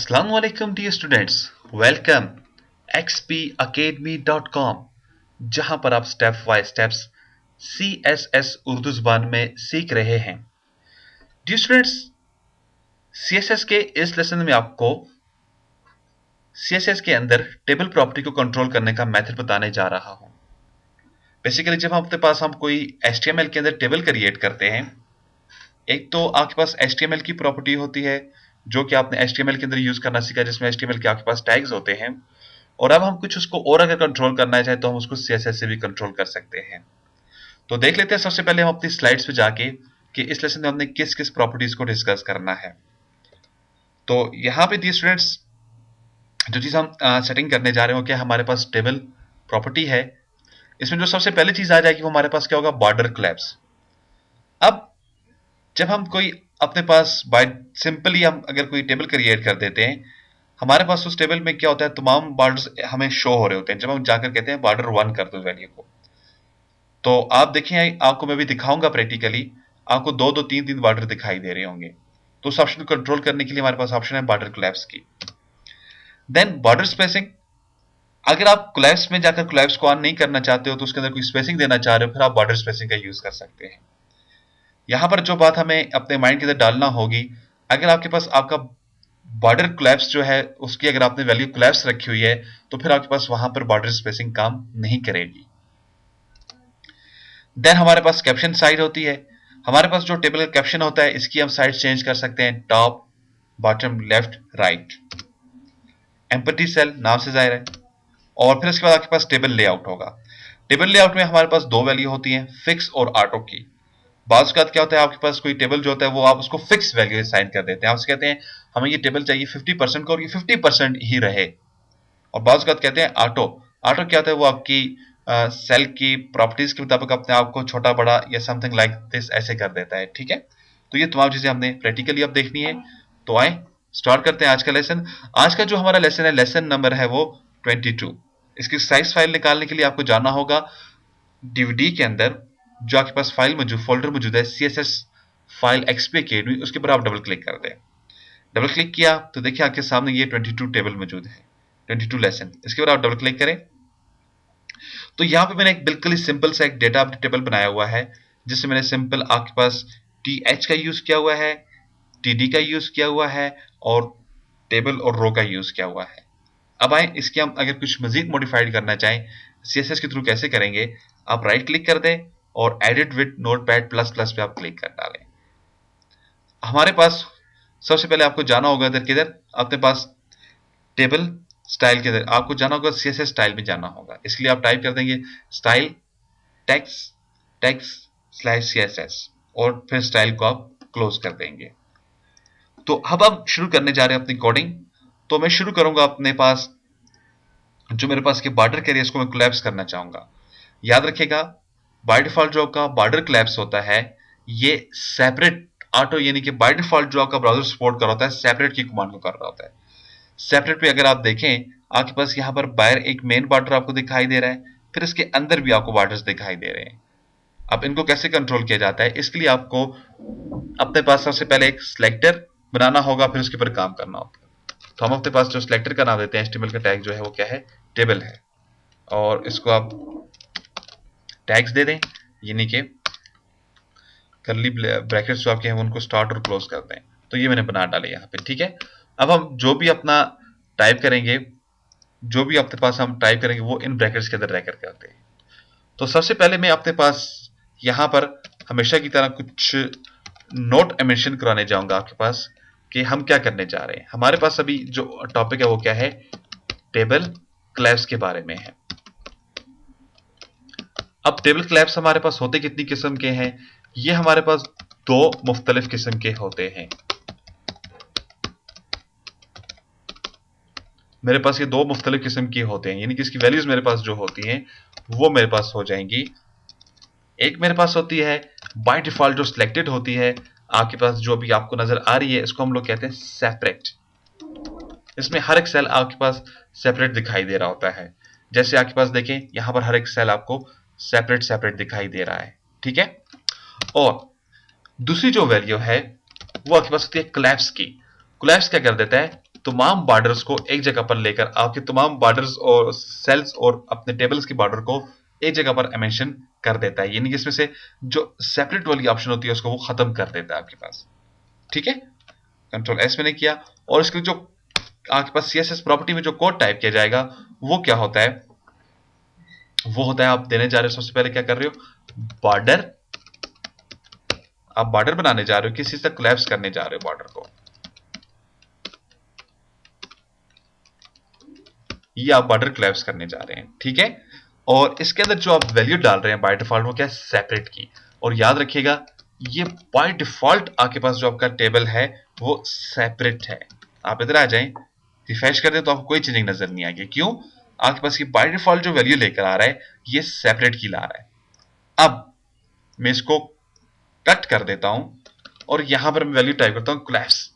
Assalamualaikum dear students, welcome xpacademy.com जहां पर आप step by steps CSS Urdu जुबान में सीख रहे हैं। डियर स्टूडेंट्स, CSS के इस लेसन में आपको CSS के अंदर टेबल प्रॉपर्टी को कंट्रोल करने का मेथड बताने जा रहा हूं। बेसिकली जब अपने पास हम कोई HTML के अंदर टेबल क्रिएट करते हैं, एक तो आपके पास HTML की प्रॉपर्टी होती है जो कि आपने HTML के अंदर यूज करना सीखा, जिसमें HTML के आपके पास टैग्स होते हैं, और अब हम कुछ उसको और अगर कंट्रोल करना चाहे तो हम उसको CSS से भी कंट्रोल कर सकते हैं। तो देख लेते हैं सबसे पहले हम अपनी स्लाइड्स पे जाके कि इस लेसन में हमने किस किस प्रॉपर्टीज को डिस्कस करना है। तो यहाँ पे दी स्टूडेंट्स, जो चीज हम सेटिंग करने जा रहे हो, क्या हमारे पास टेबल प्रॉपर्टी है, इसमें जो सबसे पहली चीज आ जाएगी वो हमारे पास क्या होगा, बॉर्डर क्लैप्स। अब जब हम कोई अपने पास बाय सिंपली हम अगर कोई टेबल क्रिएट कर देते हैं, हमारे पास उस टेबल में क्या होता है, तमाम बॉर्डर्स हमें शो हो रहे होते हैं। जब हम जाकर कहते हैं बॉर्डर 1 कर दो वैल्यू को, तो आप देखें, आपको मैं भी दिखाऊंगा प्रैक्टिकली, आपको दो दो तीन तीन बॉर्डर दिखाई दे रहे होंगे। तो उस ऑप्शन को कंट्रोल करने के लिए हमारे पास ऑप्शन है बॉर्डर क्लैप्स की। देन बॉर्डर स्पेसिंग, अगर आप क्लैप्स में जाकर क्लैप्स को ऑन नहीं करना चाहते हो तो उसके अंदर कोई स्पेसिंग देना चाह रहे हो, फिर आप बॉर्डर स्पेसिंग का यूज कर सकते हैं। यहां पर जो बात हमें अपने माइंड के अंदर डालना होगी, अगर आपके पास आपका बॉर्डर क्लैप्स जो है उसकी अगर आपने वैल्यू क्लैप्स रखी हुई है, तो फिर आपके पास वहां पर बॉर्डर स्पेसिंग काम नहीं करेगी। देन हमारे पास कैप्शन साइड होती है। हमारे पास जो टेबल का कैप्शन होता है, इसकी हम साइड चेंज कर सकते हैं, top, bottom, left, right. Empty cell नाम से जाहिर है। और फिर इसके बाद आपके पास टेबल लेआउट होगा। टेबल लेआउट में हमारे पास दो वैल्यू होती हैं, फिक्स और ऑटो की। बाज़ क्या होता है, आपके पास कोई टेबल जो होता है वो आप उसको फिक्स वैल्यू असाइन कर देते हैं। आप कहते हैं हमें ये टेबल चाहिए 50% का और ये 50% ही रहे। और बाज़ कहते हैं ऑटो। ऑटो क्या होता है, वो आपकी सेल की प्रॉपर्टीज के मुताबिक अपने आप को छोटा बड़ा या समथिंग लाइक दिस ऐसे कर देता है। ठीक है, तो ये तमाम चीजें हमने प्रैक्टिकली अब देखनी है। तो आए स्टार्ट करते हैं आज का लेसन। आज का जो हमारा लेसन है, लेसन नंबर है वो 22। इसकी साइज फाइल निकालने के लिए आपको जाना होगा डीवीडी के अंदर, जो आपके पास फाइल मौजूद फोल्डर मौजूद है CSS फाइल XP Academy, उसके ऊपर आप डबल क्लिक कर दें। डबल क्लिक किया तो देखिए आपके सामने ये 22 टेबल मौजूद है, 22 लेसन। इसके ऊपर आप डबल क्लिक करें तो यहाँ पे मैंने एक बिल्कुल ही सिंपल सा एक डेटा अपडेट टेबल बनाया हुआ है, जिसमें मैंने सिंपल आपके पास TH का यूज किया हुआ है, TD का यूज किया हुआ है और टेबल और रो का यूज किया हुआ है। अब आए इसके हम अगर कुछ मजीद मॉडिफाइड करना चाहें CSS के थ्रू कैसे करेंगे, आप राइट क्लिक कर दें और edit with notepad plus plus पे आप क्लिक कर डालें। हमारे पास सबसे पहले आपको जाना होगा इधर किधर, अपने पास टेबल स्टाइल के अंदर आपको जाना होगा, CSS स्टाइल में जाना होगा। इसलिए आप टाइप कर देंगे स्टाइल टेक्स्ट स्लैश CSS और फिर स्टाइल को आप क्लोज कर देंगे। तो अब हम शुरू करने जा रहे हैं अपनी कोडिंग। तो मैं शुरू करूंगा अपने पास जो मेरे पास के बॉर्डर के एरिया, इसको मैं कोलैप्स करना चाहूंगा। याद रखिएगा, बाय डिफॉल्ट जो आपका बॉर्डर कोलैप्स होता है, ये सेपरेट ऑटो यानी कि बाय डिफॉल्ट जो आपका ब्राउजर सपोर्ट कर रहा होता है, सेपरेट की कमांड को कर रहा होता है। सेपरेट पे अगर आप देखें, आपके पास यहाँ पर बाहर एक मेन बॉर्डर आपको दिखाई दे रहा है, फिर इसके अंदर भी आपको बॉर्डर्स दिखाई दे रहे हैं। अब इनको कैसे कंट्रोल किया जाता है, इसके लिए आपको अपने पास सबसे पहले एक सिलेक्टर बनाना होगा, फिर उसके ऊपर काम करना होगा। तो हम अपने पास जो सिलेक्टर का नाम देते हैं, HTML का टैग जो है वो क्या है, टेबल है। और इसको आप टैग्स दे दें, यानी कि कर्ली ब्रैकेट्स जो आपके हैं उनको स्टार्ट और क्लोज कर दें। तो ये मैंने बना डाले यहाँ पे। ठीक है, अब हम जो भी अपना टाइप करेंगे, जो भी अपने पास हम टाइप करेंगे वो इन ब्रैकेट्स के अंदर रहकर करते हैं। तो सबसे पहले मैं अपने पास यहाँ पर हमेशा की तरह कुछ नोट मेंशन कराने जाऊंगा आपके पास कि हम क्या करने जा रहे हैं। हमारे पास अभी जो टॉपिक है वो क्या है, टेबल क्लैप्स के बारे में है। अब टेबल क्लैप्स हमारे पास होते कितनी किस्म के हैं, ये हमारे पास दो मुख्तलिफ किस्म के होते हैं। मेरे पास ये दो मुख्तलिफ किस्म के होते हैं, यानी कि इसकी वैल्यूज मेरे पास जो होती हैं वो मेरे पास हो जाएंगी। एक मेरे पास होती है बाय डिफॉल्ट जो सिलेक्टेड होती है, आपके पास जो भी आपको नजर आ रही है, इसको हम लोग कहते हैं सेपरेट। इसमें हर एक सेल आपके पास सेपरेट दिखाई दे रहा होता है। जैसे आपके पास देखें, यहां पर हर एक सेल आपको सेपरेट सेपरेट दिखाई दे रहा है। ठीक है, और दूसरी जो वैल्यू है वो आपके पास होती है कोलैप्स की। कोलैप्स क्या कर देता है, तमाम बॉर्डर्स को एक जगह पर लेकर आपके तमाम बॉर्डर्स और सेल्स और अपने टेबल्स की बॉर्डर को एक जगह पर मेंशन कर देता है, यानी कि इसमें से जो सेपरेट वाली ऑप्शन होती है उसको वो खत्म कर देता है आपके पास। ठीक है, कंट्रोल एस मैंने किया। और इसके जो आपके पास सीएसएस प्रॉपर्टी में जो कोड टाइप किया जाएगा वो क्या होता है, वो होता है आप देने जा रहे हो, सबसे पहले क्या कर रहे हो, बॉर्डर। आप बॉर्डर बनाने जा रहे हो, किसी से कोलैप्स करने जा रहे हो बॉर्डर को, ये आप बॉर्डर कोलैप्स करने जा रहे हैं। ठीक है, और इसके अंदर जो आप वैल्यू डाल रहे हैं बाय डिफॉल्ट वो क्या है, सेपरेट की। और याद रखिएगा ये बाय डिफॉल्ट आपके पास जो आपका टेबल है वो सेपरेट है। आप इधर आ जाएं, रिफ्रेश कर दें तो आपको कोई चेंजिंग नजर नहीं आएगी। क्यों, आपके पास ये बाय डिफॉल्ट जो वैल्यू लेकर आ रहा है ये सेपरेट की ला रहा है। अब मैं इसको कट कर देता हूं और यहां पर मैं वैल्यू टाइप करता हूं कोलैप्स।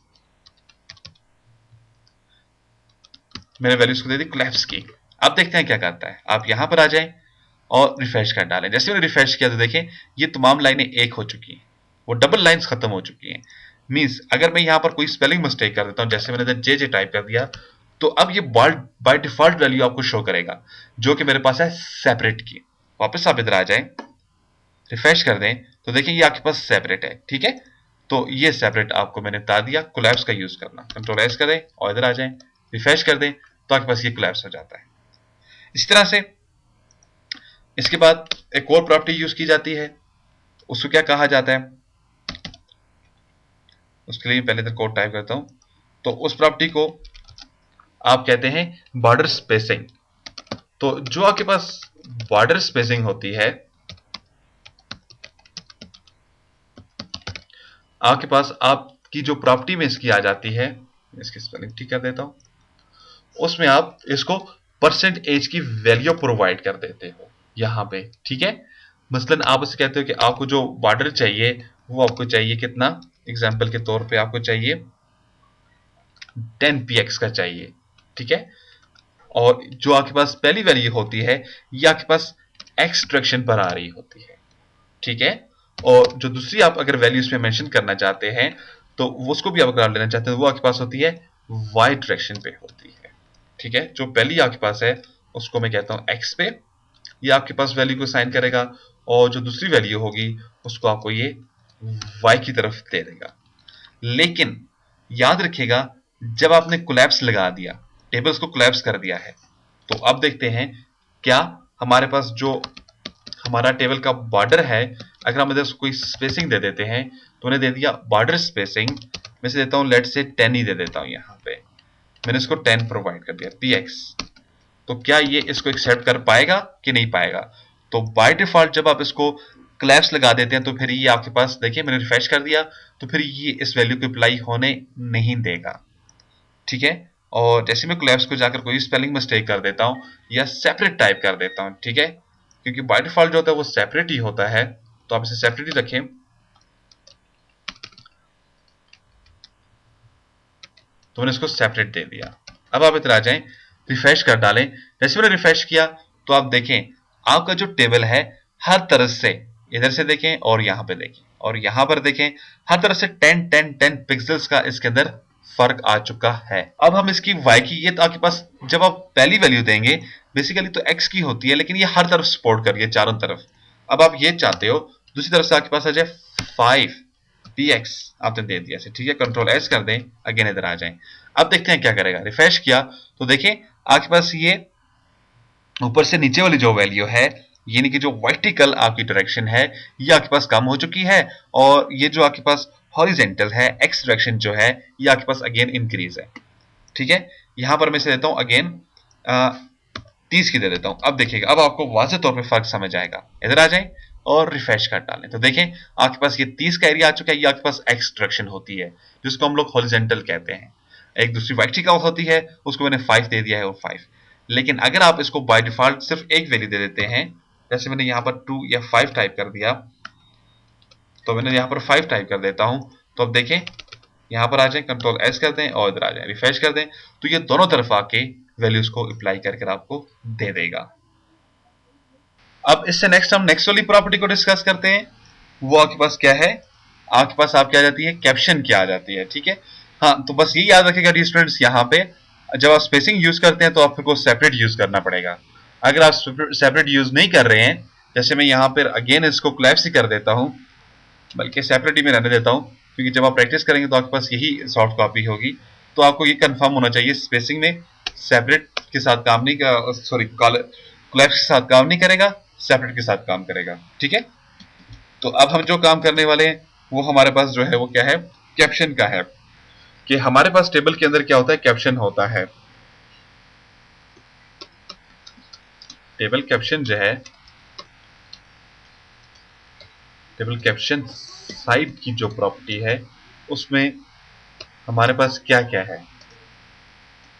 मैंने वैल्यूज को दे दी कोलैप्स की। अब देखते हैं क्या करता है। आप यहां पर आ जाएं और रिफ्रेश कर डालें। जैसे मैंने रिफ्रेश किया तो देखें ये तमाम लाइनें एक हो चुकी हैं, वो डबल लाइंस खत्म हो चुकी हैं। मींस अगर मैं यहां पर कोई स्पेलिंग मिस्टेक कर देता हूं, जैसे मैंने इधर जे टाइप कर दिया, तो अब ये बाय डिफॉल्ट वैल्यू आपको शो करेगा जो कि मेरे पास है सेपरेट की। वापस आप इधर आ जाएं, रिफ्रेश कर दें तो देखें ये आपके पास सेपरेट है। ठीक है, तो ये सेपरेट आपको मैंने बता दिया कोलैप्स का यूज करना। कंट्रोल एस करें और इधर आ जाएं, रिफ्रेश कर दें तो आपके पास ये कोलैप्स हो जाता है। इस तरह से इसके बाद एक और प्रॉपर्टी यूज की जाती है, उसको क्या कहा जाता है, उसके लिए पहले तो कोड टाइप करता हूं। तो उस प्रॉपर्टी को आप कहते हैं बॉर्डर स्पेसिंग। तो जो आपके पास बॉर्डर स्पेसिंग होती है, आपके पास आपकी जो प्रॉपर्टी में इसकी आ जाती है, इसकी स्पेलिंग ठीक कर देता हूं, उसमें आप इसको परसेंटेज की वैल्यू प्रोवाइड कर देते हो यहां पे। ठीक है, मसलन आप उसे कहते हो कि आपको जो बॉर्डर चाहिए वो आपको चाहिए कितना, एग्जांपल के तौर पे आपको चाहिए 10 px का चाहिए। ठीक है, और जो आपके पास पहली वैल्यू होती है ये आपके पास एक्सट्रैक्शन पर आ रही होती है। ठीक है, और जो दूसरी आप अगर वैल्यू इसमें मेंशन करना चाहते हैं तो उसको भी आप अगर लेना चाहते हैं वो आपके पास होती है वाई डायरेक्शन पे होती है। ठीक है, जो पहली आपके पास है उसको मैं कहता हूं एक्स पे, ये आपके पास वैल्यू को साइन करेगा, और जो दूसरी वैल्यू होगी उसको आपको ये वाई की तरफ दे देगा। लेकिन याद रखिएगा जब आपने कोलैप्स लगा दिया, टेबल्स को कोलैप्स कर दिया है, तो अब देखते हैं क्या हमारे पास जो हमारा टेबल का बॉर्डर है, अगर हम इधर कोई स्पेसिंग दे देते हैं, तो उन्हें दे दिया बॉर्डर स्पेसिंग, मैं से देता हूं लेट से 10 ही दे देता हूं। यहां पे मैंने इसको 10 प्रोवाइड कर दिया px, तो क्या ये इसको एक्सेप्ट कर पाएगा कि नहीं पाएगा। तो बाय डिफॉल्ट जब आप इसको क्लैप्स लगा देते हैं तो फिर ये आपके पास देखिए मैंने रिफ्रेश कर दिया तो फिर ये इस वैल्यू को अप्लाई होने नहीं देगा। ठीक है, और जैसे मैं क्लैप्स को जाकर कोई स्पेलिंग मिस्टेक कर देता हूं या सेपरेट टाइप कर देता हूं, ठीक है, क्योंकि बाय डिफॉल्ट जो होता है वो सेपरेट ही होता है, तो आप इसे सेपरेट ही रखें। तो मैंने इसको सेपरेट दे दिया। अब आप इधर आ जाएं, रिफ्रेश कर डालें। जैसे मैंने रिफ्रेश किया तो आप देखें आपका जो टेबल है हर तरफ से, इधर से देखें और यहां पे देखें और यहां पर देखें, हर तरफ से 10 पिक्सल्स का इसके अंदर फर्क आ चुका है। अब हम इसकी y की, ये तो आपके पास जब आप पहली वैल्यू देंगे बेसिकली तो x की होती है, लेकिन ये हर तरफ सपोर्ट कर रही है, चारों तरफ। अब आप ये चाहते हो दूसरी तरफ से आपके पास आ जाए 5px, आपने दे दिया से, ठीक है, कंट्रोल एस कर दें, अगेन इधर आ जाएं। अब देखते हैं क्या करेगा। रिफ्रेश किया तो देखें आपके पास ये ऊपर से नीचे वाली जो वैल्यू है, यानी कि जो वर्टिकल आपकी डायरेक्शन है ये आपके पास कम हो चुकी है, और ये जो आपके पास हॉरिजेंटल है एक्स डायरेक्शन जो है ये आपके पास अगेन इंक्रीज है। ठीक है, यहां पर मैं से देता हूं अगेन 30 की दे देता हूं। अब देखिएगा, अब आपको वाज़ेह तौर पे फर्क समझ आएगा। इधर आ जाएं और रिफ्रेश कर डालें तो देखें आपके पास ये 30 का एरिया आ चुका है, ये आपके पास एक्स डायरेक्शन होती है जिसको हम लोग हॉरिजेंटल कहते हैं। एक दूसरी वर्टिकल होती है उसको मैंने 5 दे दिया है, वो 5। लेकिन अगर आप इसको बाय डिफॉल्ट सिर्फ एक वैल्यू दे देते हैं, जैसे मैंने यहां पर 2 या 5 टाइप कर दिया, तो मैंने यहां पर 5 टाइप कर देता हूं, तो अब देखें यहां पर आ जाए, कंट्रोल एस कर दें और इधर आ जाए, रिफ्रेश कर दें, तो ये दोनों तरफ आके वैल्यूज को अप्लाई करके आपको दे देगा। अब इससे नेक्स्ट हम नेक्स्ट वाली प्रॉपर्टी को डिस्कस करते हैं। वो आपके पास क्या है, आपके पास आप क्या आ जाती है, कैप्शन क्या आ जाती है। ठीक है, हाँ, तो बस ये याद रखिएगा डी स्टूडेंट्स, यहाँ पे जब आप स्पेसिंग यूज करते हैं तो आपको सेपरेट यूज करना पड़ेगा। अगर आप सेपरेट यूज नहीं कर रहे हैं, जैसे मैं यहाँ पर अगेन इसको कोलैप्स ही कर देता हूँ, बल्कि सेपरेट ही में रहने देता हूँ, क्योंकि जब आप प्रैक्टिस करेंगे तो आपके पास यही सॉफ्ट कॉपी होगी। तो आपको ये कंफर्म होना चाहिए स्पेसिंग में सेपरेट के साथ काम नहीं कर, सॉरी कोलैप्स के साथ काम नहीं करेगा, सेपरेट के साथ काम करेगा। ठीक है, तो अब हम जो काम करने वाले हैं वो हमारे पास जो है वो क्या है, कैप्शन का है, कि हमारे पास टेबल के अंदर क्या होता है, कैप्शन होता है। टेबल कैप्शन जो है, टेबल कैप्शन साइड की जो प्रॉपर्टी है उसमें हमारे पास क्या क्या है,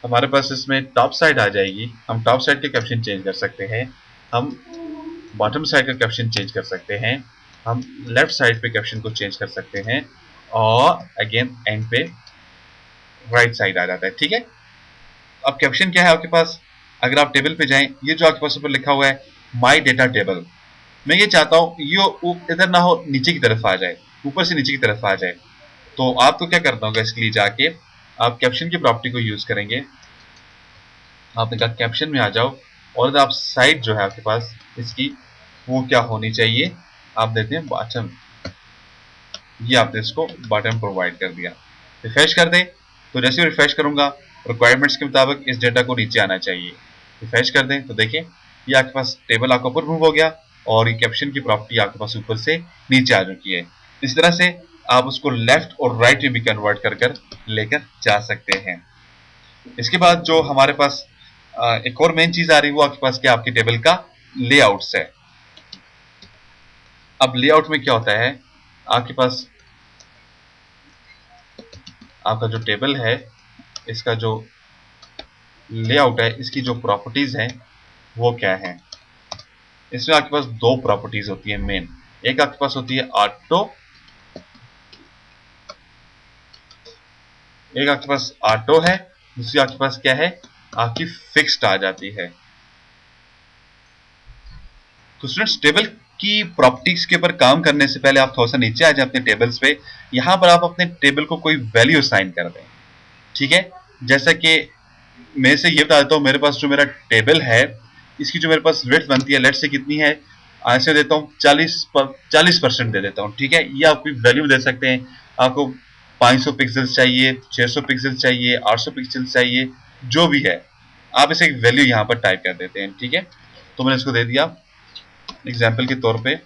हमारे पास इसमें टॉप साइड आ जाएगी। हम टॉप साइड के कैप्शन चेंज कर सकते हैं, हम बॉटम साइड का कैप्शन चेंज कर सकते हैं, हम लेफ्ट साइड पे कैप्शन को चेंज कर सकते हैं, और अगेन एंड पे राइट साइड आ जाता है। ठीक है, अब कैप्शन क्या है आपके पास, अगर आप टेबल पे जाएं, ये जो आपके पास ऊपर लिखा हुआ है माई डेटा टेबल, मैं ये चाहता हूं ये इधर ना हो, नीचे की तरफ आ जाए, ऊपर से नीचे की तरफ आ जाए। तो आपको क्या करना होगा, इसके लिए जाके आप कैप्शन की प्रॉपर्टी को यूज करेंगे। आपने कहा कैप्शन में आ जाओ, और आप साइड जो है आपके पास इसकी वो क्या होनी चाहिए, आप देते हैं बॉटम, ये आपने इसको बॉटम प्रोवाइड कर दिया। रिफ्रेश कर दें, तो जैसे रिफ्रेश करूंगा रिक्वायरमेंट्स के मुताबिक इस डेटा को नीचे आना चाहिए। रिफ्रेश कर दें तो देखिए ये आपके पास टेबल आपका ऊपर मूव हो गया, और ये कैप्शन की प्रॉपर्टी आपके पास ऊपर से नीचे आ चुकी है। इस तरह से आप उसको लेफ्ट और राइट में भी कन्वर्ट कर कर लेकर जा सकते हैं। इसके बाद जो हमारे पास एक और मेन चीज आ रही है वो आपके पास क्या, आपके टेबल का लेआउट्स है। अब लेआउट में क्या होता है, आपके पास आपका जो टेबल है इसका जो लेआउट है, इसकी जो प्रॉपर्टीज हैं वो क्या है। इसमें आपके पास दो प्रॉपर्टीज होती है मेन, एक आपके पास होती है ऑटो, एक आपके पास ऑटो है, दूसरी आपके पास क्या है, आपकी फिक्स्ड आ जाती है। तो स्टूडेंट्स टेबल की प्रॉपर्टीज के ऊपर काम करने से पहले आप थोड़ा सा नीचे आ जाए अपने टेबल्स पे, यहां पर आप अपने टेबल को कोई वैल्यू असाइन कर दें। ठीक है, जैसा कि मैं से ये बता देता हूं, मेरे पास जो मेरा टेबल है इसकी जो मेरे पास विड्थ बनती है लेट से कितनी है, ऐसे देता हूँ 40% दे देता हूँ। ठीक है, ये आप कोई वैल्यू दे सकते हैं, आपको 500 पिक्सल्स चाहिए, 600 पिक्सल्स चाहिए, 800 पिक्सल्स चाहिए, जो भी है आप इसे एक वैल्यू यहाँ पर टाइप कर देते हैं। ठीक है, तो मैंने इसको दे दिया एग्जाम्पल के तौर पे,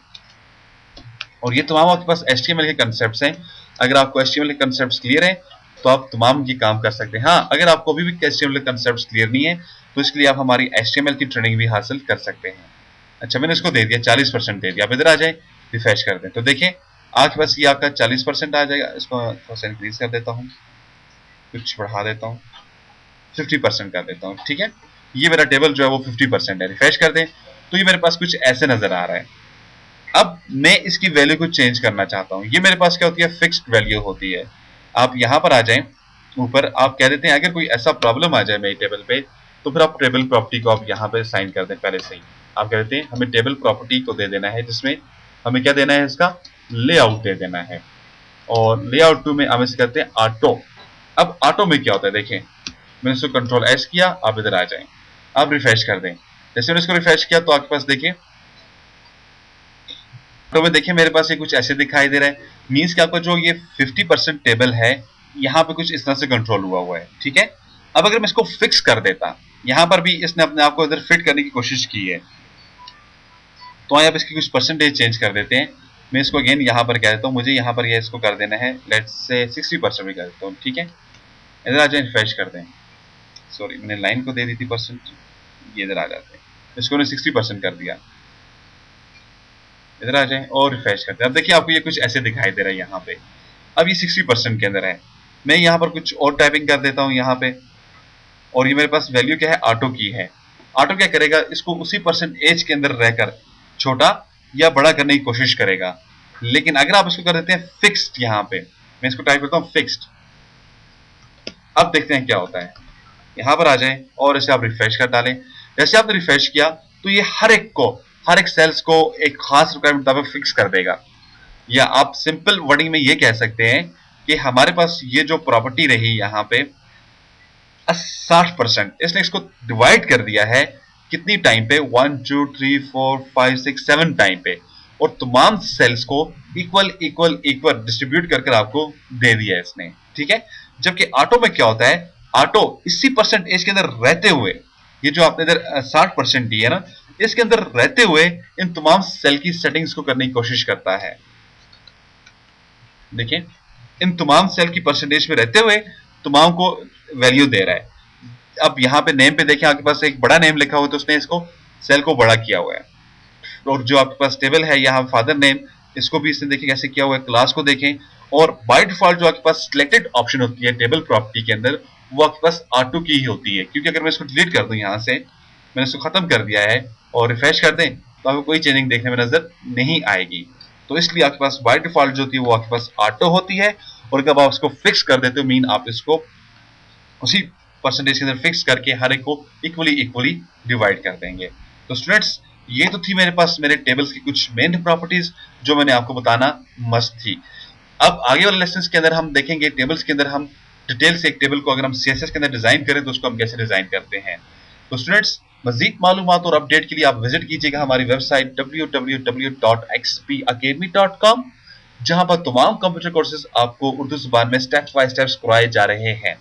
और ये तमाम आपके पास HTML के कंसेप्ट हैं। अगर आपको HTML के कंसेप्ट क्लियर हैं तो आप तमाम ये काम कर सकते हैं। हाँ, अगर आपको अभी भी HTML के कंसेप्ट क्लियर नहीं है तो इसके लिए आप हमारी HTML की ट्रेनिंग भी हासिल कर सकते हैं। अच्छा, मैंने इसको दे दिया 40% दे दिया। आप इधर आ जाए, रिफ्रेश कर दें तो देखिए आपके पास ये आपका 40% आ जाएगा। इसको थोड़ा सा इंक्रीज कर देता हूँ, कुछ बढ़ा देता हूँ, 50% कर देता हूँ। ठीक है, ये मेरा टेबल जो है वो 50% है। रिफ्रेश कर दें तो ये मेरे पास कुछ ऐसे नजर आ रहा है। अब मैं इसकी वैल्यू को चेंज करना चाहता हूं। ये मेरे पास क्या होती है, फिक्स्ड वैल्यू होती है। आप यहां पर आ जाएं, ऊपर आप कह देते हैं अगर कोई ऐसा प्रॉब्लम आ जाए मेरे टेबल पे तो फिर आप टेबल प्रॉपर्टी को आप यहां पे साइन कर दें पहले से ही। आप कह देते हैं हमें टेबल प्रॉपर्टी को दे देना है, जिसमें हमें क्या देना है, इसका लेआउट दे देना है, और लेआउट 2 में हम इसे कहते हैं ऑटो। अब ऑटो में क्या होता है, देखें मैंने इसको कंट्रोल एस किया, आप इधर आ जाएं, आप रिफ्रेश कर दें। जैसे मैंने इसको रिफ्रेश किया तो आपके पास देखिए तो में देखिए मेरे पास ये कुछ ऐसे दिखाई दे रहा है, मींस कि आपका जो ये 50% टेबल है यहाँ पे कुछ इस तरह से कंट्रोल हुआ है। ठीक है, अब अगर मैं इसको फिक्स कर देता, यहाँ पर भी इसने अपने आप को इधर फिट करने की कोशिश की है, तो आप इसकी कुछ परसेंटेज चेंज कर देते हैं। मैं इसको अगेन यहाँ पर कह देता हूँ, मुझे यहाँ पर ये इसको कर देना है, लेट्स से 60% भी कर देता हूँ। ठीक है, इधर आ जाए, रिफ्रेश कर दें, सॉरी मैंने लाइन को दे दी थी परसेंट, ये इधर आ जाते हैं, इसको मैंने 60% कर दिया। इधर आ जाए और रिफ्रेश करते हैं। अब देखिए आपको ये कुछ ऐसे दिखाई दे रहा है यहाँ पे। अब ये 60% के अंदर है, मैं यहाँ पर कुछ और टाइपिंग कर देता हूँ यहाँ पे, और ये मेरे पास वैल्यू क्या है, ऑटो की है। ऑटो क्या करेगा, इसको उसी परसेंटेज के अंदर रहकर छोटा या बड़ा करने की कोशिश करेगा। लेकिन अगर आप इसको कर देते हैं फिक्स्ड, यहाँ पे मैं इसको टाइप करता हूँ फिक्स्ड, अब देखते हैं क्या होता है। यहाँ पर आ जाए और इसे आप रिफ्रेश कर डालें। जैसे आपने रिफ्रेश किया तो ये हर एक सेल्स को एक खास रिक्वायरमेंट मुताबिक फिक्स कर देगा, या आप सिंपल वर्डिंग में ये कह सकते हैं कि हमारे पास ये जो प्रॉपर्टी रही यहाँ पे 60%, इसने इसको डिवाइड कर दिया है कितनी टाइम पे, 1 2 3 4 5 6 7 टाइम पे, और तमाम सेल्स को इक्वल इक्वल इक्वल डिस्ट्रीब्यूट कर आपको दे दिया है इसने, ठीक है। जबकि ऑटो में क्या होता है, ऑटो इसी परसेंटेज के अंदर रहते हुए, ये जो आपने इधर 60% दी है ना, इसके अंदर रहते हुए इन तमाम सेल की सेटिंग्स को करने की कोशिश करता है। देखिए, इन तमाम सेल की परसेंटेज में रहते हुए तमाम को वैल्यू दे रहा है। अब यहाँ पे नेम पे देखें, आपके पास एक बड़ा नेम लिखा हुआ है तो उसने इसको सेल को बड़ा किया हुआ है। और जो आपके पास टेबल है यहाँ फादर नेम, इसको भी इसने देखें कैसे किया हुआ है। क्लास को देखें, और बाय डिफॉल्ट जो आपके पास सिलेक्टेड ऑप्शन होती है टेबल प्रॉपर्टी के अंदर, वो आपके पास ऑटो की ही होती है। क्योंकि अगर मैं इसको डिलीट कर दूं, यहाँ से मैंने इसको खत्म कर दिया है और रिफ्रेश कर दें, तो आपको कोई चेंजिंग देखने में नजर नहीं आएगी। तो इसलिए आपके पास बाय डिफॉल्ट जो होती है वो आपके पास ऑटो होती है। और जब आप इसको फिक्स कर देते हो, मीन आप इसको उसी परसेंटेज के अंदर फिक्स करके हर एक को इक्वली इक्वली डिवाइड कर देंगे। तो स्टूडेंट्स, ये तो थी मेरे पास मेरे टेबल्स की कुछ मेन प्रॉपर्टीज जो मैंने आपको बताना मस्ट थी। अब आगे वाले लेसन्स के अंदर हम देखेंगे टेबल्स के अंदर हम डिटेल से एक टेबल को अगर हम सीएसएस के अंदर डिजाइन करें तो उसको हम कैसे डिजाइन करते हैं। तो स्टूडेंट्स, मजीद मालूमात और अपडेट के लिए आप विजिट कीजिएगा हमारी वेबसाइट www.xpacademy.com, जहां पर तमाम कंप्यूटर कोर्सेज आपको उर्दू जुबान में स्टेप बाय स्टेप्स करवाए जा रहे हैं।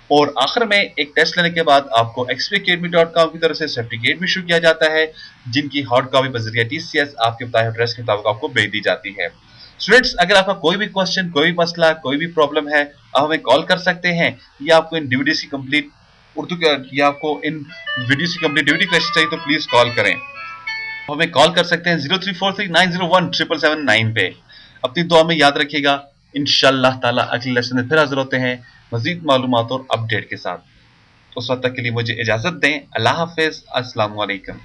और आखिर में एक टेस्ट लेने के बाद आपको xpacademy.com की तरफ से सर्टिफिकेट भी इशू किया जाता है, जिनकी हार्ड कॉपी बजरिया TCS आपके बताए एड्रेस के मुताबिक आपको भेज दी जाती है। स्टूडेंट्स, अगर आपका कोई भी क्वेश्चन, कोई भी मसला, कोई भी प्रॉब्लम है, आप हमें कॉल कर सकते हैं, या आपको इन डीवीडी की कंप्लीट उर्दू का, या आपको इन वीडियो की कंप्लीट डीवीडी क्वेश्चन चाहिए तो प्लीज कॉल करें। हमें कॉल कर सकते हैं 0343901779 पे। अपनी दुआ में याद रखिएगा। इंशाअल्लाह ताला अगले लेसन में फिर हाजिर होते हैं मजीद मालूमात और अपडेट के साथ। उस वक्त तक के लिए मुझे इजाजत दें। अल्लाह हाफिज, अस्सलाम वालेकुम।